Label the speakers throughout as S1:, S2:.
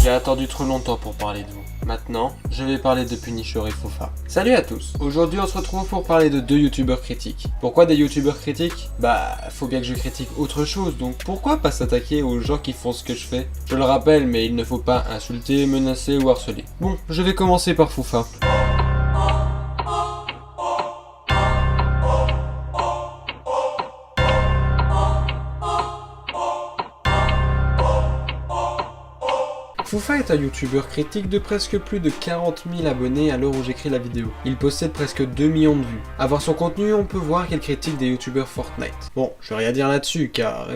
S1: J'ai attendu trop longtemps pour parler de vous. Maintenant, je vais parler de Punisher et Foufa. Salut à tous. Aujourd'hui, on se retrouve pour parler de deux youtubeurs critiques. Pourquoi des youtubeurs critiques? Bah, faut bien que je critique autre chose, donc pourquoi pas s'attaquer aux gens qui font ce que je fais? Je le rappelle, mais il ne faut pas insulter, menacer ou harceler. Bon, je vais commencer par Foufa. Foufa est un youtubeur critique de presque plus de 40 000 abonnés à l'heure où j'écris la vidéo. Il possède presque 2 millions de vues. À voir son contenu, on peut voir qu'il critique des youtubeurs Fortnite. Bon, je vais rien dire là-dessus car,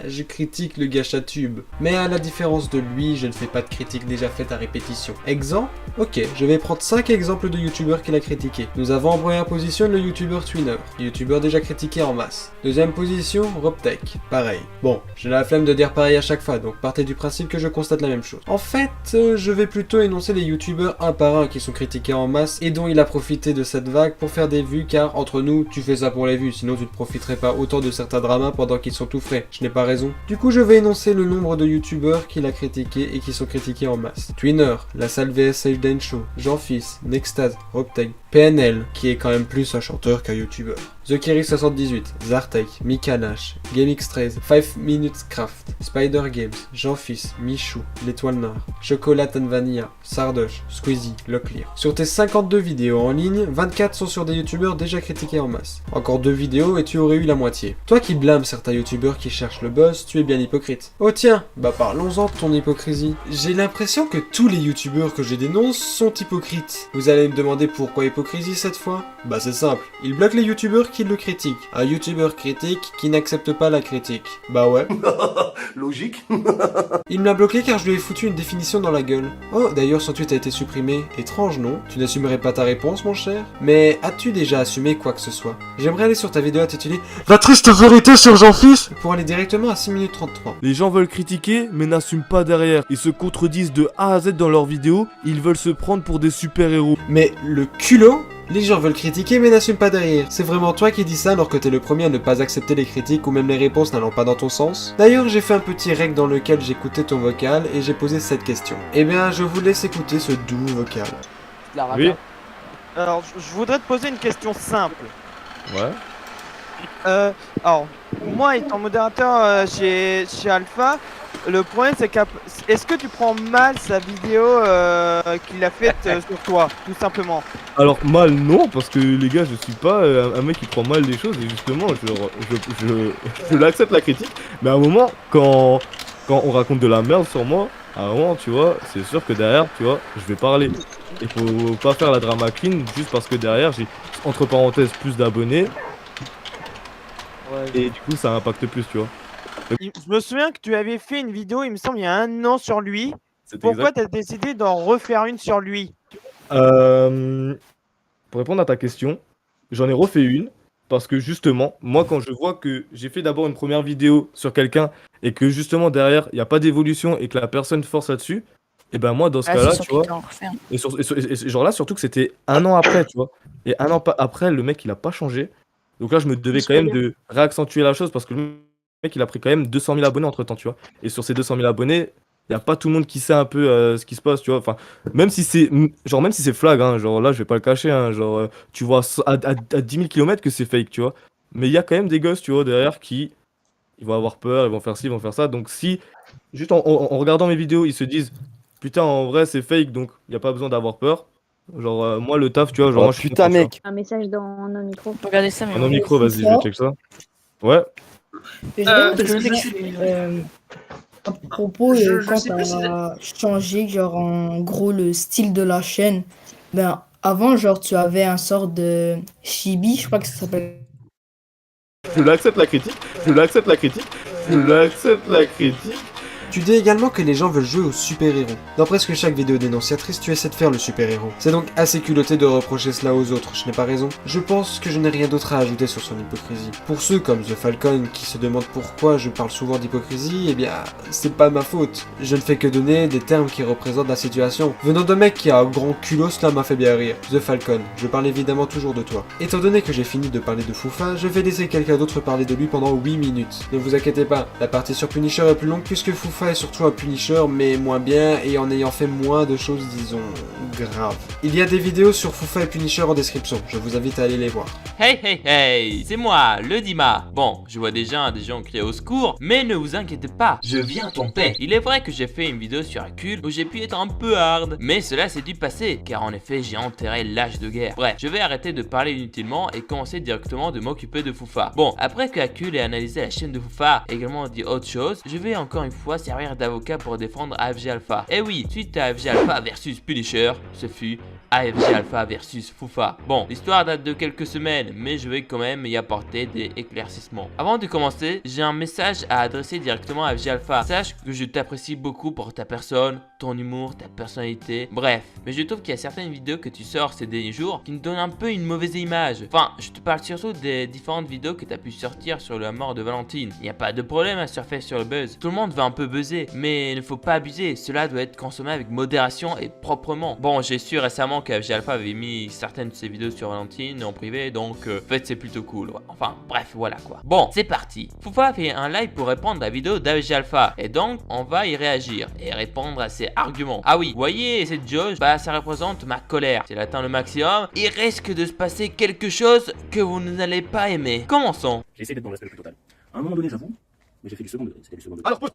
S1: je critique le gachatube. Mais à la différence de lui, je ne fais pas de critiques déjà faites à répétition. Exemple? Ok, je vais prendre 5 exemples de youtubeurs qu'il a critiqués. Nous avons en première position le youtubeur Twinner, youtubeur déjà critiqué en masse. Deuxième position, Robtech, pareil. Bon, j'ai la flemme de dire pareil à chaque fois, donc partez du principe que je constate la même chose. En fait, je vais plutôt énoncer les youtubeurs un par un qui sont critiqués en masse et dont il a profité de cette vague pour faire des vues car entre nous, tu fais ça pour les vues, sinon tu ne profiterais pas autant de certains dramas pendant qu'ils sont tout frais, je n'ai pas raison. Du coup, je vais énoncer le nombre de youtubeurs qu'il a critiqués et qui sont critiqués en masse. Twinner, La Salle vs Sage Dane Show, Jean-Fils, Nextase, Robtech, PNL, qui est quand même plus un chanteur qu'un youtubeur. TheKerry78, Zartek, Mikanash, GameX13, 5 Minutes Craft, Spider Games, Jean-Fils, Michou, L'Étoile Noire, Chocolat and Vanilla, Sardoche, Squeezie, Locklear. Sur tes 52 vidéos en ligne, 24 sont sur des youtubeurs déjà critiqués en masse. Encore 2 vidéos et tu aurais eu la moitié. Toi qui blâmes certains youtubeurs qui cherchent le buzz, tu es bien hypocrite. Oh tiens, bah parlons-en de ton hypocrisie. J'ai l'impression que tous les youtubeurs que je dénonce sont hypocrites. Vous allez me demander pourquoi hypocrisie cette fois? Bah c'est simple, ils bloquent les youtubeurs qui le critiquent. Un youtubeur critique qui n'accepte pas la critique. Bah ouais.
S2: Logique.
S1: Il me l'a bloqué car je lui ai foutu une définition dans la gueule. Oh, d'ailleurs son tweet a été supprimé. Étrange, non? Tu n'assumerais pas ta réponse, mon cher? Mais as-tu déjà assumé quoi que ce soit? J'aimerais aller sur ta vidéo intitulée La triste vérité sur Jean-Fils pour aller directement à 6 minutes 33.
S3: Les gens veulent critiquer, mais n'assument pas derrière. Ils se contredisent de A à Z dans leurs vidéos, ils veulent se prendre pour des super-héros.
S1: Mais le culot? Les gens veulent critiquer mais n'assument pas derrière. C'est vraiment toi qui dis ça alors que t'es le premier à ne pas accepter les critiques ou même les réponses n'allant pas dans ton sens? D'ailleurs, j'ai fait un petit rec dans lequel j'écoutais ton vocal et j'ai posé cette question. Eh bien, je vous laisse écouter ce doux vocal.
S3: Oui.
S4: Alors, je voudrais te poser une question simple.
S3: Ouais.
S4: Alors, moi étant modérateur chez Alpha, le problème c'est est-ce que tu prends mal sa vidéo qu'il a faite sur toi, tout simplement?
S3: Alors mal non, parce que les gars, je suis pas un mec qui prend mal les choses et justement, je l'accepte la critique. Mais à un moment, quand on raconte de la merde sur moi, à un moment, tu vois, c'est sûr que derrière, tu vois, je vais parler. Il faut pas faire la drama queen juste parce que derrière, j'ai entre parenthèses plus d'abonnés.
S4: Ouais.
S3: Et du coup, ça impacte plus, tu vois.
S4: Je me souviens que tu avais fait une vidéo, il me semble, il y a 1 an sur lui.
S3: C'est
S4: Pourquoi
S3: exact.
S4: tu as décidé d'en refaire une sur lui?
S3: Pour répondre à ta question, j'en ai refait une parce que justement, moi quand je vois que j'ai fait d'abord une première vidéo sur quelqu'un et que justement derrière il n'y a pas d'évolution et que la personne force là-dessus, et ben moi dans ce cas-là, tu vois, et genre là surtout que c'était 1 an après, tu vois, et 1 an après le mec il a pas changé, donc là je me devais quand même de réaccentuer la chose parce que le mec il a pris quand même 200 000 abonnés entre temps, tu vois, et sur ces 200 000 abonnés il n'y a pas tout le monde qui sait un peu ce qui se passe, tu vois. Enfin, même si c'est flag, hein, genre là, je vais pas le cacher, hein, genre, tu vois à 10 000 km que c'est fake, tu vois. Mais il y a quand même des gosses, tu vois, derrière qui ils vont avoir peur, ils vont faire ci, ils vont faire ça. Donc si, juste en regardant mes vidéos, ils se disent, putain, en vrai, c'est fake, donc il n'y a pas besoin d'avoir peur. Genre, moi, le taf, tu vois, genre, moi, je suis
S2: putain,
S3: content,
S2: mec.
S5: Un message dans nos micros.
S6: Regardez ça,
S3: tu
S6: mais
S3: vois. Un micro, vas-y, je vais check ça. Ouais.
S7: À propos, quand
S8: sais pas si-
S7: t'as changé, genre, en gros, le style de la chaîne, ben, avant, genre, tu avais un sort de chibi, je crois que ça s'appelle.
S3: Je l'accepte la critique, je l'accepte la critique, je l'accepte la critique.
S1: Tu dis également que les gens veulent jouer au super-héros. Dans presque chaque vidéo dénonciatrice, tu essaies de faire le super-héros. C'est donc assez culotté de reprocher cela aux autres, je n'ai pas raison? Je pense que je n'ai rien d'autre à ajouter sur son hypocrisie. Pour ceux comme The Falcon qui se demandent pourquoi je parle souvent d'hypocrisie, eh bien, c'est pas ma faute. Je ne fais que donner des termes qui représentent la situation. Venant d'un mec qui a un grand culot, cela m'a fait bien rire. The Falcon, je parle évidemment toujours de toi. Étant donné que j'ai fini de parler de Foufa, je vais laisser quelqu'un d'autre parler de lui pendant 8 minutes. Ne vous inquiétez pas, la partie sur Punisher est plus longue puisque Foufa Foufa est surtout un Punisher, mais moins bien et en ayant fait moins de choses, disons, graves. Il y a des vidéos sur Foufa et Punisher en description, je vous invite à aller les voir.
S2: Hey hey hey, c'est moi, le Dima. Bon, je vois déjà des gens crier au secours, mais ne vous inquiétez pas, je viens ton paix. Il est vrai que j'ai fait une vidéo sur Hercule où j'ai pu être un peu hard, mais cela s'est dû passer, car en effet j'ai enterré l'âge de guerre. Bref, je vais arrêter de parler inutilement et commencer directement de m'occuper de Foufa. Bon, après que Hercule ait analysé la chaîne de Foufa et également dit autre chose, je vais encore une fois servir d'avocat pour défendre AFG Alpha. Et oui, suite à AFG Alpha versus Punisher, ce fut AFG Alpha versus Foufa. Bon, l'histoire date de quelques semaines, mais je vais quand même y apporter des éclaircissements. Avant de commencer, j'ai un message à adresser directement à AFG Alpha. Sache que je t'apprécie beaucoup pour ta personne, ton humour, ta personnalité, bref. Mais je trouve qu'il y a certaines vidéos que tu sors ces derniers jours qui me donnent un peu une mauvaise image. Enfin, je te parle surtout des différentes vidéos que tu as pu sortir sur la mort de Valentine. Il n'y a pas de problème à surfer sur le buzz. Tout le monde va un peu buzzer, mais il ne faut pas abuser. Cela doit être consommé avec modération et proprement. Bon, j'ai su récemment qu'AFG Alpha avait mis certaines de ses vidéos sur Valentine en privé, donc en fait c'est plutôt cool. Ouais. Enfin, bref, voilà quoi. Bon, c'est parti. Foufa a fait un live pour répondre à la vidéo d'AFG Alpha, et donc on va y réagir et répondre à ses arguments. Ah oui, voyez cette jauge, bah ça représente ma colère. Si elle atteint le maximum, il risque de se passer quelque chose que vous n'allez pas aimer. Commençons.
S5: J'ai essayé d'être dans l'aspect le plus total. À un moment donné, j'avoue, mais j'ai fait du second degré. C'était du second degré.
S3: Alors, pause.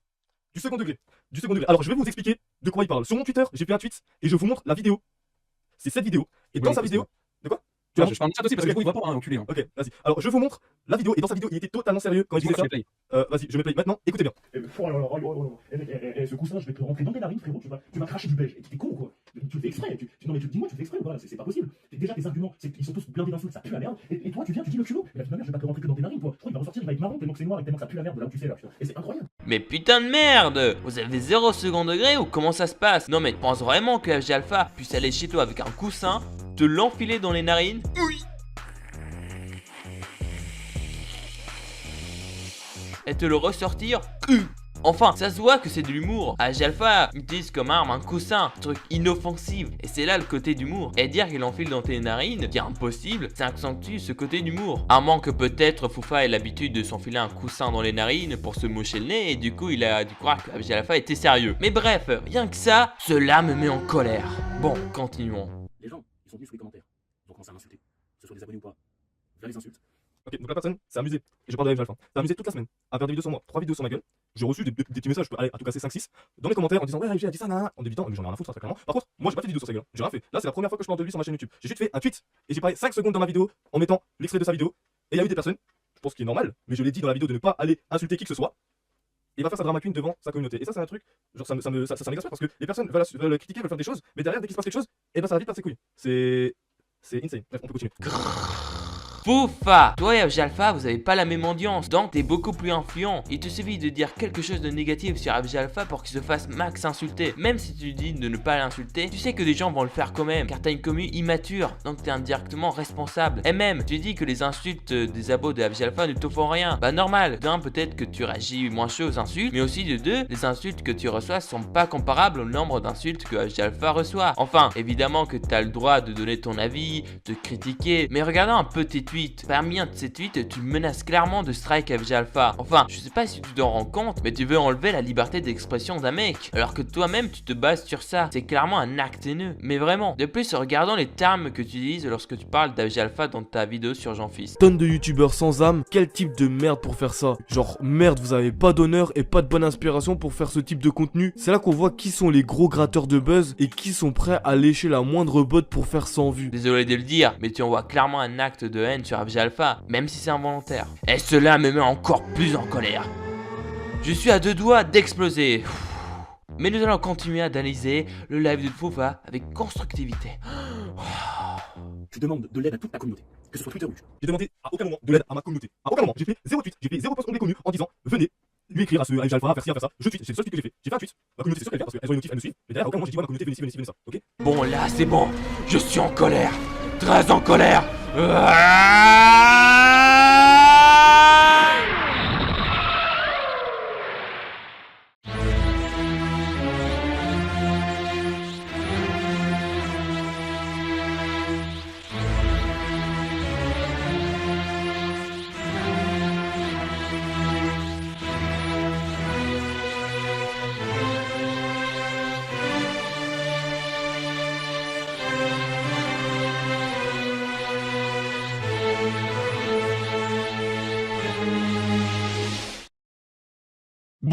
S3: Du second degré. Du second degré. Alors, je vais vous expliquer de quoi il parle. Sur mon Twitter, j'ai fait un tweet et je vous montre la vidéo. C'est cette vidéo. Et dans sa vidéo. De quoi? Tu vois,
S6: je parle de chat aussi parce que il va pas un enculé. Hein.
S3: Ok, vas-y. Alors, je vous montre la vidéo. Et dans sa vidéo, il était totalement sérieux quand il disait ça. Vas-y, je mets play maintenant. Écoutez bien.
S5: Ce coussin, je vais te rentrer dans tes narines, frérot. Tu vas cracher du beige. T'es con ou quoi? Tu le fais exprès. Non, mais dis-moi, tu le fais exprès ou pas? C'est pas possible. Déjà, tes arguments, ils sont tous blindés d'insultes, ça pue la merde. Et toi, tu viens, tu dis le culot. Mais la toute manière, je vais pas te rentrer que dans tes narines, toi. Je crois qu'il va ressortir, il va être marrant tellement que c'est noir et tellement que ça pue la merde de là où tu sais là. Et c'est incroyable.
S2: Mais putain de merde! Vous avez 0 second degré ou comment ça se passe? Non mais tu penses vraiment que AFG Alpha puisse aller chez toi avec un coussin, te l'enfiler dans les narines? Oui! Et te le ressortir? Enfin, ça se voit que c'est de l'humour. AFG Alpha utilise comme arme un coussin, truc inoffensif. Et c'est là le côté d'humour. Et dire qu'il enfile dans tes narines, qui est impossible, ça accentue ce côté d'humour. À moins que peut-être Foufa ait l'habitude de s'enfiler un coussin dans les narines pour se moucher le nez, et du coup il a dû croire que AFG Alpha était sérieux. Mais bref, rien que ça, cela me met en colère. Bon, continuons.
S5: Les gens, ils sont venus sous les commentaires. Ils ont commencé à m'insulter. Que ce soit des abonnés ou pas. Vers les insultes.
S3: Ok, donc la personne s'est amusée. Et je parle d'AFG Alpha. S'est amusée toute la semaine à faire des vidéos sur moi. 3 vidéos sur ma gueule. J'ai reçu des petits messages, je peux aller à tout casser 5-6 dans les commentaires en disant ouais AFG a dit ça, en évitant, mais j'en ai rien à foutre très clairement. Par contre, moi j'ai pas fait de vidéo sur sa gueule, j'ai rien fait. Là c'est la première fois que je parle de lui sur ma chaîne YouTube. J'ai juste fait un tweet et j'ai parlé 5 secondes dans ma vidéo en mettant l'extrait de sa vidéo. Et il y a eu des personnes, je pense qu'il est normal, mais je l'ai dit dans la vidéo de ne pas aller insulter qui que ce soit. Et il va faire sa drama queen devant sa communauté. Et ça c'est un truc, genre ça m'exaspère parce que les personnes veulent critiquer, veulent faire des choses, mais derrière dès qu'il se passe quelque chose, et ben ça va vite par ses couilles. C'est insane. Bref, on peut continuer.
S2: Foufa! Toi et AFG Alpha, vous avez pas la même audience, donc t'es beaucoup plus influent. Il te suffit de dire quelque chose de négatif sur AFG Alpha pour qu'il se fasse max insulter. Même si tu dis de ne pas l'insulter, tu sais que des gens vont le faire quand même, car t'as une commu immature, donc t'es indirectement responsable. Et même, tu dis que les insultes des abos de AFG Alpha ne te font rien. Bah normal, d'un, peut-être que tu réagis moins chaud aux insultes, mais aussi de deux, les insultes que tu reçois sont pas comparables au nombre d'insultes que AFG Alpha reçoit. Enfin, évidemment que t'as le droit de donner ton avis, de critiquer, mais regardons un peu tes tweets. Parmi un de ces tweets, tu menaces clairement de strike AFG Alpha. Enfin, je sais pas si tu t'en rends compte, mais tu veux enlever la liberté d'expression d'un mec, alors que toi-même tu te bases sur ça. C'est clairement un acte haineux, mais vraiment. De plus, regardons les termes que tu utilises lorsque tu parles d'AFG Alpha dans ta vidéo sur Jean-Fils.
S8: Tonne de youtubeurs sans âme, quel type de merde pour faire ça? Genre merde, vous avez pas d'honneur et pas de bonne inspiration pour faire ce type de contenu. C'est là qu'on voit qui sont les gros gratteurs de buzz et qui sont prêts à lécher la moindre botte pour faire 100 vues.
S2: Désolé de le dire, mais tu envoies clairement un acte de haine sur AFG Alpha, même si c'est involontaire. Et cela me met encore plus en colère. Je suis à 2 doigts d'exploser. Mais nous allons continuer à analyser le live de Foufa avec constructivité.
S5: Tu demandes de l'aide à toute ta communauté. Que ce soit Twitter ou YouTube.
S3: J'ai demandé à aucun moment de l'aide à ma communauté. À aucun moment. J'ai fait 0 tweet, j'ai fait 0 post onglet connu en disant venez lui écrire à ce AFG Alpha, faire ci, faire ça. Je tweet, c'est le seul tweet que j'ai fait. J'ai fait un tweet. Ma communauté c'est sûr qu'elle le fait parce qu'elles ont une notif, elles me suivent. Mais derrière, à aucun moment j'ai dit ouais, ma communauté venez ci, venez ça. Ok?
S2: Bon là c'est bon, je suis en colère. Très en colère.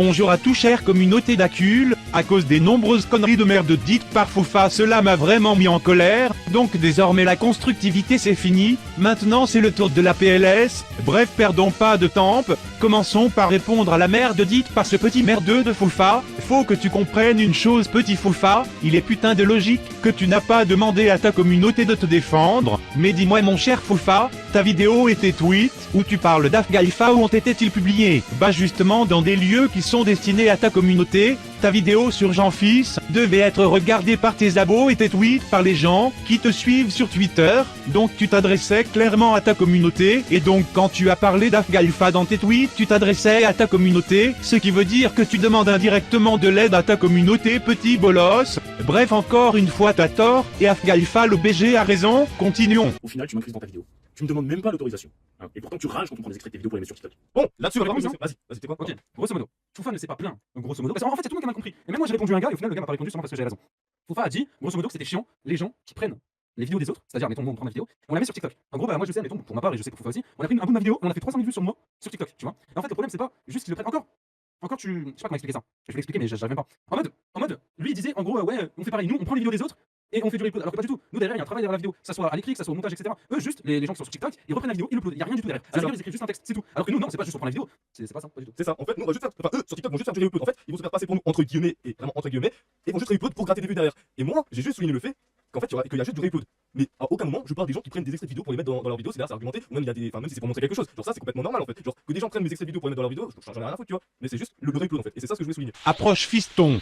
S9: Bonjour à tout chère communauté d'Acul. À cause des nombreuses conneries de merde dites par Foufa, cela m'a vraiment mis en colère. Donc désormais la constructivité c'est fini. Maintenant c'est le tour de la PLS. Bref, perdons pas de temps. Commençons par répondre à la merde dite par ce petit merdeux de Foufa. Faut que tu comprennes une chose, petit Foufa. Il est putain de logique que tu n'as pas demandé à ta communauté de te défendre. Mais dis-moi mon cher Foufa, ta vidéo et tes tweets où tu parles d'Afgalfa, où ont été-ils publiés? Bah justement dans des lieux qui sont destinés à ta communauté. Ta vidéo sur Jean-Fils devait être regardée par tes abos et tes tweets par les gens qui te suivent sur Twitter. Donc tu t'adressais clairement à ta communauté. Et donc quand tu as parlé d'Afgalfa dans tes tweets, tu t'adressais à ta communauté. Ce qui veut dire que tu demandes indirectement de l'aide à ta communauté, petit bolos. Bref, encore une fois t'as tort. Et Afgalfa le BG a raison. Continuons.
S5: Au final, tu m'incruses dans ta vidéo. Tu me demandes même pas l'autorisation. Hein. Et pourtant, tu rages quand on prend des extraits de tes vidéos pour les mettre sur TikTok.
S3: Bon, là-dessus, on va
S6: exemple
S3: vas-y, t'es quoi?
S6: Ok, grosso modo, Foufa ne s'est pas plaint, grosso modo, parce qu'en fait c'est tout le monde qui a mal compris. Et même moi j'ai répondu à un gars et au final le gars m'a pas répondu seulement parce que j'ai raison. Foufa a dit, grosso modo, que c'était chiant, les gens qui prennent les vidéos des autres, c'est-à-dire, mettons, on prend ma vidéo, on la met sur TikTok. En gros, bah moi je sais, mettons, pour ma part et je sais pour Foufa aussi, on a pris un bout de ma vidéo, on a fait 300 000 vues sur moi, sur TikTok, tu vois. Et en fait le problème c'est pas juste qu'ils le prennent encore, je sais pas comment expliquer ça, je vais l'expliquer mais j'arrive même pas. En mode, lui il disait en gros, ouais, on fait pareil, nous on prend les vidéos des autres, et on fait du replay, alors que pas du tout. Nous derrière il y a un travail derrière la vidéo, que ça soit à l'écrit, que ça soit au montage, etc. Eux juste, les gens qui sont sur TikTok, ils reprennent la vidéo, ils l'uploadent, il y a rien du tout derrière. À la rigueur, ils écrivent juste un texte, c'est tout. Alors que nous non, c'est pas juste on prend la vidéo, c'est pas ça, pas du tout.
S3: C'est ça, en fait, nous on va juste faire, enfin eux sur TikTok vont juste faire du reupload. En fait, ils vont se faire passer pour nous entre guillemets, et vraiment entre guillemets, et vont juste reupload pour gratter des vues derrière. Et moi, j'ai juste souligné le fait qu'en fait, qu'il y a juste du reupload. Mais à aucun moment, je parle des gens qui prennent des extraits de vidéos pour les mettre dans leur vidéo, c'est là, c'est argumenté, ou même il y a des, enfin même si c'est pour montrer quelque chose. Genre ça, c'est complètement normal en fait. Genre que des gens prennent mes extraits de vidéos pour les mettre dans leur vidéo, j'en ai rien à foutre, tu vois. Mais c'est juste le reupload en fait. Et c'est ça ce que je voulais souligner.
S9: Approche fiston.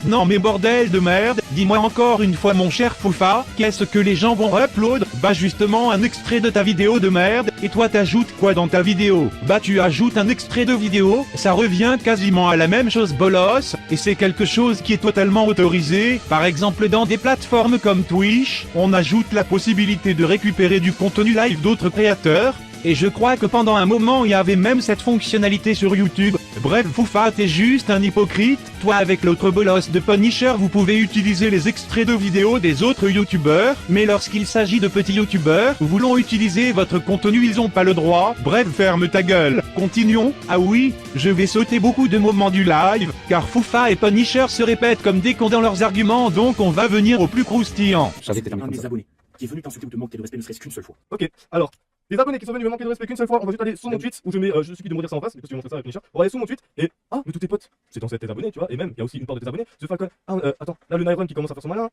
S9: Non mais bordel de merde, dis-moi encore une fois mon cher Foufa, qu'est-ce que les gens vont upload? Bah justement un extrait de ta vidéo de merde, et toi t'ajoutes quoi dans ta vidéo? Bah tu ajoutes un extrait de vidéo, ça revient quasiment à la même chose bolos, et c'est quelque chose qui est totalement autorisé. Par exemple dans des plateformes comme Twitch, on ajoute la possibilité de récupérer du contenu live d'autres créateurs. Et je crois que pendant un moment il y avait même cette fonctionnalité sur YouTube. Bref, Foufa, t'es juste un hypocrite. Toi avec l'autre bolos de Punisher, vous pouvez utiliser les extraits de vidéos des autres youtubeurs. Mais lorsqu'il s'agit de petits youtubeurs, voulant utiliser votre contenu, ils ont pas le droit. Bref, ferme ta gueule. Continuons. Ah oui, je vais sauter beaucoup de moments du live, car Foufa et Punisher se répètent comme des cons dans leurs arguments, donc on va venir au plus croustillant.
S5: J'avais un de mes abonnés qui est venu t'insulter ou te manquer de respect ne serait-ce qu'une seule fois.
S3: Ok, alors. Les abonnés qui sont venus me manquer de respect qu'une seule fois, on va juste aller sur mon tweet où je mets, je suffit de me dire ça en face, parce que tu veux montrer ça avec Punisher. On va aller sur mon tweet et ah, mais tous tes potes, c'est dans tes abonnés, tu vois, et même il y a aussi une part de tes abonnés. The Falcon, attends, là le Nyron qui commence à faire son malin,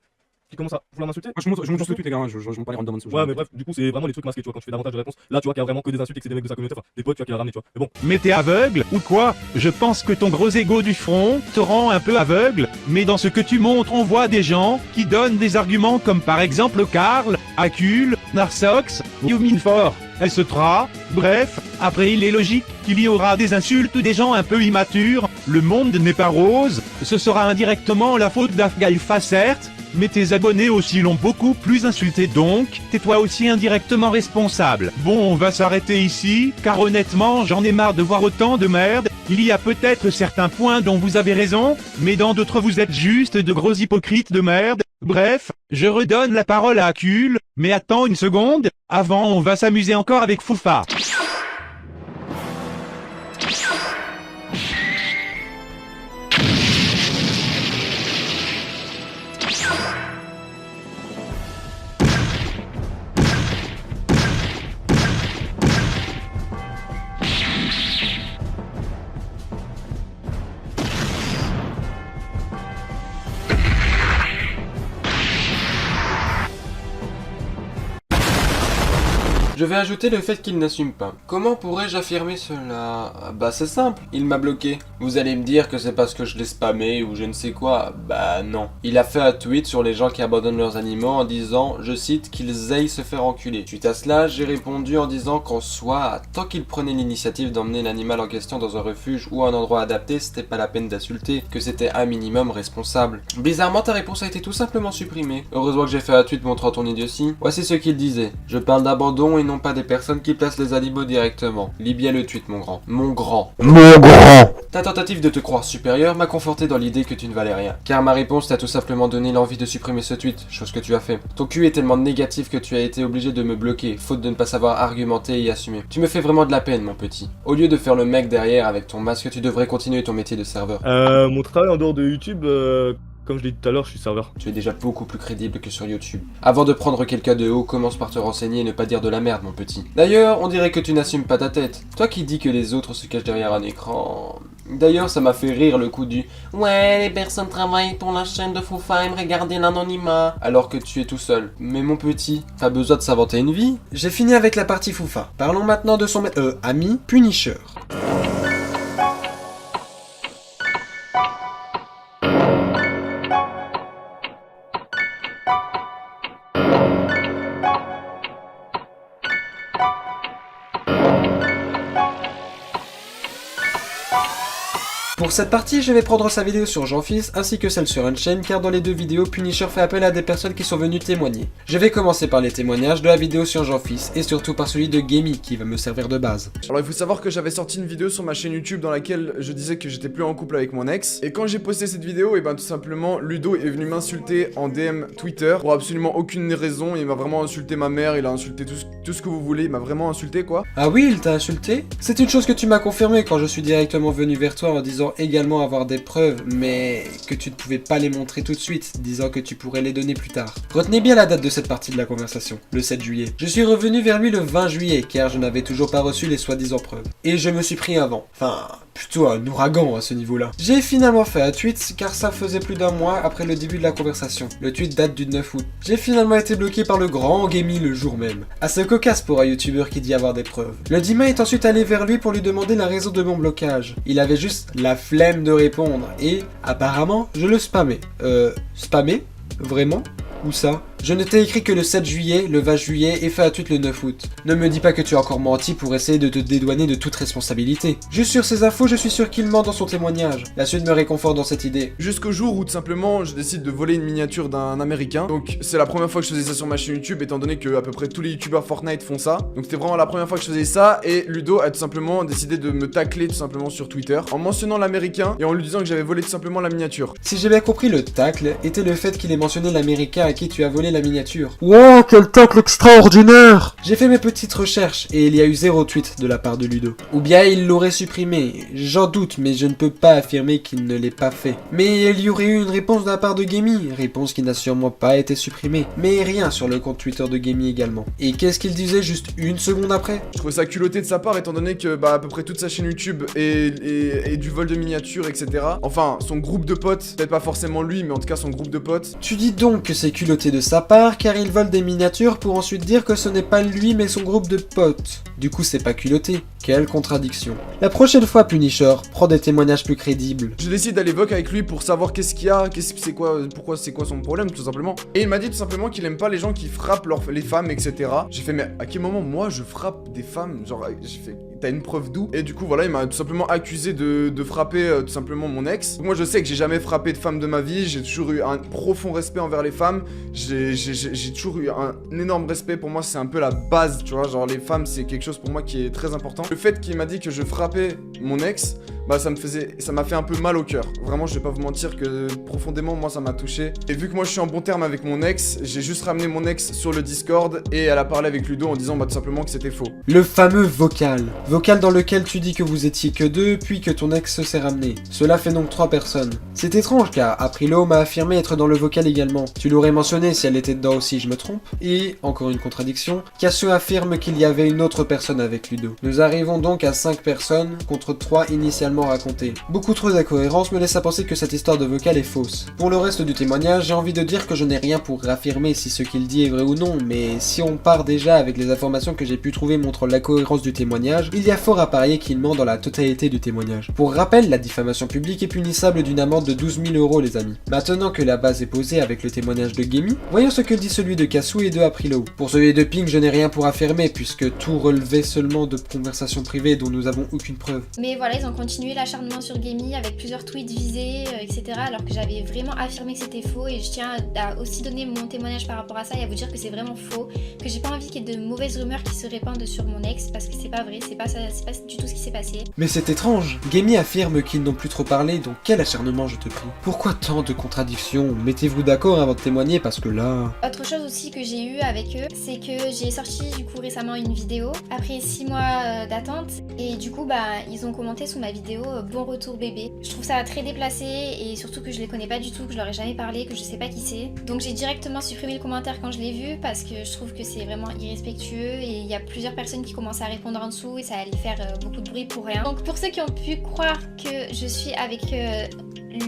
S3: qui commence à vouloir m'insulter.
S6: Moi je monte juste le tweet les gars, je monte pas les randoms.
S3: Ouais, mais bref, du coup c'est vraiment les trucs masqués, tu vois, quand tu fais davantage de réponses. Là tu vois qu'il y a vraiment que des insultes et que c'est des mecs de sa communauté, enfin des potes tu vois qui l'a ramené, tu vois. Mais bon.
S9: Mais t'es aveugle ou quoi? Je pense que ton gros ego du front te rend un peu aveugle, mais dans ce que tu montres on voit des gens qui donnent des arguments comme par exemple Karl, Akul, Narsox, Yuminfor, etc. Bref, après il est logique qu'il y aura des insultes ou des gens un peu immatures, le monde n'est pas rose, ce sera indirectement la faute d'Afgalfa certes, mais tes abonnés aussi l'ont beaucoup plus insulté donc, t'es toi aussi indirectement responsable. Bon, on va s'arrêter ici, car honnêtement j'en ai marre de voir autant de merde. Il y a peut-être certains points dont vous avez raison, mais dans d'autres vous êtes juste de gros hypocrites de merde. Bref, je redonne la parole à Akul, mais attends une seconde, avant on va s'amuser encore avec Foufa.
S1: Je vais ajouter le fait qu'il n'assume pas. Comment pourrais-je affirmer cela? Bah c'est simple, il m'a bloqué. Vous allez me dire que c'est parce que je l'ai spammé ou je ne sais quoi. Bah non. Il a fait un tweet sur les gens qui abandonnent leurs animaux en disant, je cite, qu'ils aillent se faire enculer. Suite à cela, j'ai répondu en disant qu'en soi, tant qu'il prenait l'initiative d'emmener l'animal en question dans un refuge ou un endroit adapté, c'était pas la peine d'insulter, que c'était un minimum responsable. Bizarrement, ta réponse a été tout simplement supprimée. Heureusement que j'ai fait un tweet montrant ton idiotie. Voici ce qu'il disait. Je parle d'abandon et non pas des personnes qui placent les animaux directement. Lis bien le tweet, mon grand. Mon grand. Ta tentative de te croire supérieur m'a conforté dans l'idée que tu ne valais rien. Car ma réponse t'a tout simplement donné l'envie de supprimer ce tweet, chose que tu as fait. Ton cul est tellement négatif que tu as été obligé de me bloquer, faute de ne pas savoir argumenter et assumer. Tu me fais vraiment de la peine, mon petit. Au lieu de faire le mec derrière avec ton masque, tu devrais continuer ton métier de serveur.
S3: Mon travail en dehors de YouTube, comme je l'ai dit tout à l'heure, je suis serveur.
S1: Tu es déjà beaucoup plus crédible que sur YouTube. Avant de prendre quelqu'un de haut, commence par te renseigner et ne pas dire de la merde, mon petit. D'ailleurs, on dirait que tu n'assumes pas ta tête. Toi qui dis que les autres se cachent derrière un écran... D'ailleurs, ça m'a fait rire le coup du « Ouais, les personnes travaillent pour la chaîne de Foufa, aiment regarder l'anonymat. » Alors que tu es tout seul. Mais mon petit, t'as besoin de s'inventer une vie. J'ai fini avec la partie Foufa. Parlons maintenant de son ami, Punisher. Pour cette partie, je vais prendre sa vidéo sur Jeanfils ainsi que celle sur Unchained car dans les deux vidéos, Punisher fait appel à des personnes qui sont venues témoigner. Je vais commencer par les témoignages de la vidéo sur Jeanfils et surtout par celui de Gamey qui va me servir de base.
S10: Alors il faut savoir que j'avais sorti une vidéo sur ma chaîne YouTube dans laquelle je disais que j'étais plus en couple avec mon ex. Et quand j'ai posté cette vidéo, et ben tout simplement, Ludo est venu m'insulter en DM Twitter pour absolument aucune raison. Il m'a vraiment insulté ma mère, il a insulté tout ce que vous voulez, il m'a vraiment insulté quoi.
S1: Ah oui, il t'a insulté? C'est une chose que tu m'as confirmé quand je suis directement venu vers toi en disant également avoir des preuves, mais que tu ne pouvais pas les montrer tout de suite, disant que tu pourrais les donner plus tard. Retenez bien la date de cette partie de la conversation, le 7 juillet. Je suis revenu vers lui le 20 juillet, car je n'avais toujours pas reçu les soi-disant preuves. Et je me suis pris un vent. Enfin, plutôt un ouragan à ce niveau-là. J'ai finalement fait un tweet, car ça faisait plus d'un mois après le début de la conversation. Le tweet date du 9 août. J'ai finalement été bloqué par le grand Gamey le jour même. Assez cocasse pour un youtubeur qui dit avoir des preuves. Le Dima est ensuite allé vers lui pour lui demander la raison de mon blocage. Il avait juste la flemme de répondre et, apparemment, je le spammais. Spammé? Vraiment? Où ça? Je ne t'ai écrit que le 7 juillet, le 20 juillet et fait un tweet le 9 août. Ne me dis pas que tu as encore menti pour essayer de te dédouaner de toute responsabilité. Juste sur ces infos, je suis sûr qu'il ment dans son témoignage. La suite me réconforte dans cette idée.
S10: Jusqu'au jour où tout simplement je décide de voler une miniature d'un américain. Donc c'est la première fois que je faisais ça sur ma chaîne YouTube étant donné que à peu près tous les youtubeurs Fortnite font ça. Donc c'était vraiment la première fois que je faisais ça et Ludo a tout simplement décidé de me tacler tout simplement sur Twitter en mentionnant l'américain et en lui disant que j'avais volé tout simplement la miniature.
S1: Si j'ai bien compris, le tacle était le fait qu'il ait mentionné l'américain à qui tu as volé la miniature. Wow, quel tacle extraordinaire! J'ai fait mes petites recherches et il y a eu 0 tweet de la part de Ludo. Ou bien il l'aurait supprimé, j'en doute mais je ne peux pas affirmer qu'il ne l'ait pas fait. Mais il y aurait eu une réponse de la part de Gamey, réponse qui n'a sûrement pas été supprimée. Mais rien sur le compte Twitter de Gamey également. Et qu'est-ce qu'il disait juste une seconde après?
S10: Je trouvais ça culotté de sa part étant donné que à peu près toute sa chaîne YouTube et du vol de miniatures etc. Enfin son groupe de potes, peut-être pas forcément lui mais en tout cas son groupe de potes.
S1: Tu dis donc que c'est culotté de sa part car il vole des miniatures pour ensuite dire que ce n'est pas lui mais son groupe de potes. Du coup c'est pas culotté. Quelle contradiction. La prochaine fois Punisher, prends des témoignages plus crédibles.
S10: Je décide d'aller voc avec lui pour savoir qu'est-ce qu'il y a, pourquoi c'est quoi son problème tout simplement. Et il m'a dit tout simplement qu'il aime pas les gens qui frappent les femmes etc. J'ai fait mais à quel moment moi je frappe des femmes? Genre j'ai fait t'as une preuve d'où? Et du coup voilà il m'a tout simplement accusé de frapper tout simplement mon ex. Moi je sais que j'ai jamais frappé de femme de ma vie, j'ai toujours eu un profond respect envers les femmes. J'ai toujours eu un énorme respect, pour moi c'est un peu la base tu vois, genre les femmes c'est quelque chose pour moi qui est très important. Le fait qu'il m'a dit que je frappais mon ex, bah ça m'a fait un peu mal au cœur. Vraiment je vais pas vous mentir que profondément moi ça m'a touché. Et vu que moi je suis en bon terme avec mon ex, j'ai juste ramené mon ex sur le Discord et elle a parlé avec Ludo en disant bah tout simplement que c'était faux.
S1: Le fameux vocal. Vocal dans lequel tu dis que vous étiez que 2 puis que ton ex s'est ramené. Cela fait donc 3 personnes. C'est étrange car Aprilo m'a affirmé être dans le vocal également. Tu l'aurais mentionné si elle était dedans aussi, je me trompe. Et, encore une contradiction, Cassio affirme qu'il y avait une autre personne avec Ludo. Nous arrivons donc à 5 personnes contre 3 initialement racontées. Beaucoup trop d'incohérences me laissent à penser que cette histoire de vocal est fausse. Pour le reste du témoignage, j'ai envie de dire que je n'ai rien pour affirmer si ce qu'il dit est vrai ou non, mais si on part déjà avec les informations que j'ai pu trouver montrant la cohérence du témoignage, il y a fort à parier qu'il ment dans la totalité du témoignage. Pour rappel, la diffamation publique est punissable d'une amende de 12 000 € les amis. Maintenant que la base est posée avec le témoignage de Gamey, voyons ce que dit celui de Kassou et de Aprilo. Pour celui de Pink, je n'ai rien pour affirmer puisque tout relevait seulement de conversations privées dont nous n'avons aucune preuve.
S11: Mais voilà, ils ont continué l'acharnement sur Gamey avec plusieurs tweets visés, etc. Alors que j'avais vraiment affirmé que c'était faux et je tiens à aussi donner mon témoignage par rapport à ça et à vous dire que c'est vraiment faux, que j'ai pas envie qu'il y ait de mauvaises rumeurs qui se répandent sur mon ex parce que c'est pas vrai, c'est pas c'est pas du tout ce qui s'est passé.
S1: Mais c'est étrange. Gamey affirme qu'ils n'ont plus trop parlé, donc quel acharnement, je te prie. Pourquoi tant de contradictions? Mettez-vous d'accord avant de témoigner, parce que là...
S11: Autre chose aussi que j'ai eu avec eux, c'est que j'ai sorti du coup récemment une vidéo après 6 mois d'attente et du coup ils ont commenté sous ma vidéo bon retour bébé. Je trouve ça très déplacé et surtout que je les connais pas du tout, que je leur ai jamais parlé, que je sais pas qui c'est. Donc j'ai directement supprimé le commentaire quand je l'ai vu parce que je trouve que c'est vraiment irrespectueux et il y a plusieurs personnes qui commencent à répondre en dessous et ça allait faire beaucoup de bruit pour rien. Donc pour ceux qui ont pu croire que je suis avec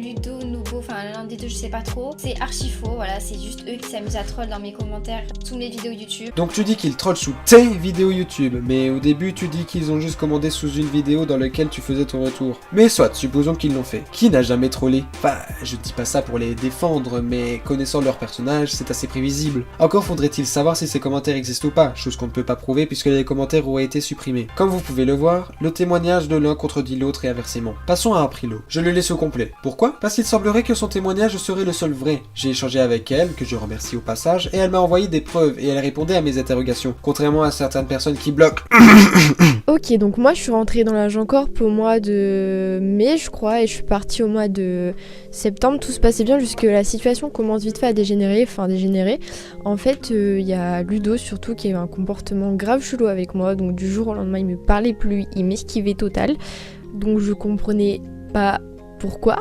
S11: Ludo, Nubo, enfin l'un des deux je sais pas trop, c'est archi faux, voilà, c'est juste eux qui s'amusent à troll dans mes commentaires sous mes vidéos YouTube.
S1: Donc tu dis qu'ils trollent sous tes vidéos YouTube, mais au début tu dis qu'ils ont juste commandé sous une vidéo dans laquelle tu faisais ton retour. Mais soit, supposons qu'ils l'ont fait. Qui n'a jamais trollé? Enfin, je dis pas ça pour les défendre, mais connaissant leur personnage, c'est assez prévisible. Encore faudrait-il savoir si ces commentaires existent ou pas, chose qu'on ne peut pas prouver puisque les commentaires auraient été supprimés. Comme vous pouvez le voir, le témoignage de l'un contredit l'autre et inversement. Passons à Aprilo. Je le laisse au complet. Pourquoi? Parce qu'il semblerait que son témoignage serait le seul vrai. J'ai échangé avec elle, que je remercie au passage, et elle m'a envoyé des preuves et elle répondait à mes interrogations, contrairement à certaines personnes qui bloquent.
S12: Ok, donc moi je suis rentrée dans l'agent corp au mois de mai je crois et je suis partie au mois de septembre. Tout se passait bien jusque la situation commence vite fait à dégénérer. En fait, il y a Ludo surtout qui a eu un comportement grave chelou avec moi. Donc du jour au lendemain il me parlait plus, il m'esquivait total. Donc je comprenais pas pourquoi.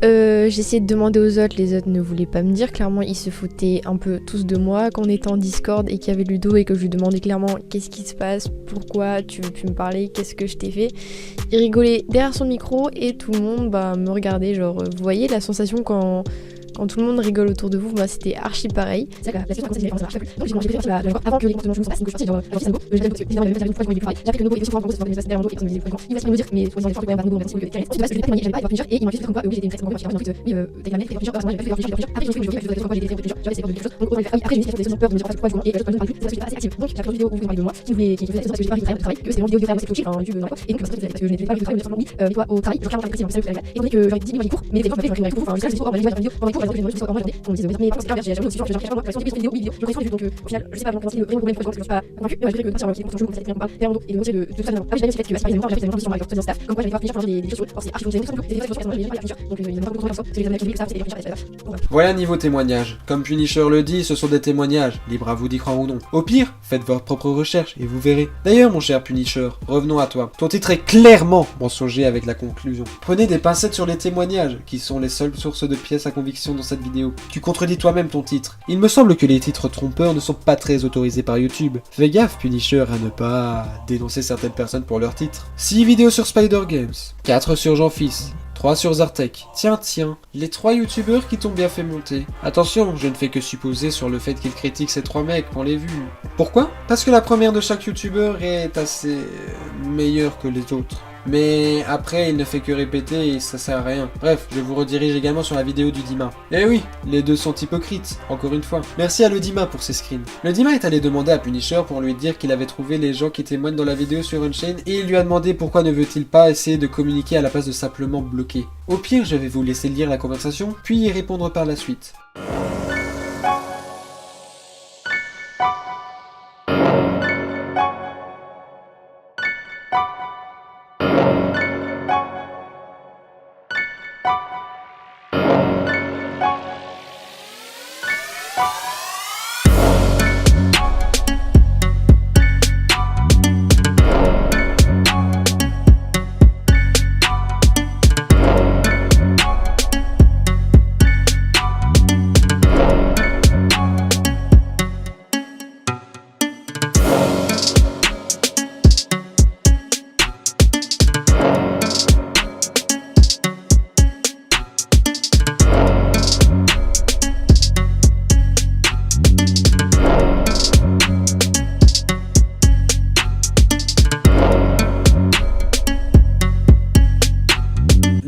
S12: J'essayais de demander aux autres, les autres ne voulaient pas me dire, clairement ils se foutaient un peu tous de moi quand on était en Discord et qu'il y avait Ludo et que je lui demandais clairement qu'est-ce qui se passe, pourquoi tu veux plus me parler, qu'est-ce que je t'ai fait. Il rigolait derrière son micro et tout le monde me regardait, genre vous voyez la sensation quand tout le monde rigole autour de vous, c'était archi pareil. C'est vrai que la situation a commencé à donc j'ai commencé à avant que les comportements je me passe, donc je suis partie genre j'ai appris que Nobo était souvent il va se me dire mais soi-disant les fois que Nobo merci que carré ensuite je l'ai pas plusieurs et il m'a fait comme quoi j'étais une très grande ensuite oui t'as gagné plusieurs personnes j'ai fait plusieurs après j'ai fait plusieurs donc après j'ai fait des peur de me dire pourquoi et je ne parle plus c'est parce que j'étais pas assez active donc j'ai vidéo où vous parlez de moi qui voulait parce que j'ai pas de travail que c'est une vidéo de travail c'est en YouTube et donc parce que je n'étais pas de travail oui mais toi au travail je clairement précis c'est ça et donc que j'aurais dit moi les cours mais des gens fait j'aurais cours enfin ça c'est pour avoir vidéo pendant les cours je suis encore on me disait mais parce que j'ai jamais aussi j'ai vidéo je réfléchis donc au final je sais pas comment c'est le problème parce que je suis pas convaincu mais je dirais que sur les cours comme ça on parle et donc de tout ça après j'ai fait que c'est pas évident j'ai fait sur ma staff comme quoi j'avais pas fini changer des choses c'est archi donc donc il y a pas beaucoup de choses parce que les amis que ça c'est
S1: Voilà niveau témoignage. Comme Punisher le dit, ce sont des témoignages, libre à vous d'y croire ou non. Au pire, faites votre propre recherche et vous verrez. D'ailleurs mon cher Punisher, revenons à toi. Ton titre est clairement mensonger avec la conclusion. Prenez des pincettes sur les témoignages, qui sont les seules sources de pièces à conviction dans cette vidéo. Tu contredis toi-même ton titre. Il me semble que les titres trompeurs ne sont pas très autorisés par YouTube. Fais gaffe Punisher à ne pas dénoncer certaines personnes pour leurs titres. 6 vidéos sur Spider Games, 4 sur Jean-Fils, 3 sur Zartek. Tiens, les 3 youtubeurs qui t'ont bien fait monter. Attention, je ne fais que supposer sur le fait qu'ils critiquent ces 3 mecs pour les vues. Pourquoi? Parce que la première de chaque youtubeur est assez meilleure que les autres. Mais après, il ne fait que répéter et ça sert à rien. Bref, je vous redirige également sur la vidéo du Dima. Eh oui, les deux sont hypocrites, encore une fois. Merci à le Dima pour ses screens. Le Dima est allé demander à Punisher pour lui dire qu'il avait trouvé les gens qui témoignent dans la vidéo sur une chaîne et il lui a demandé pourquoi ne veut-il pas essayer de communiquer à la place de simplement bloquer. Au pire, je vais vous laisser lire la conversation, puis y répondre par la suite.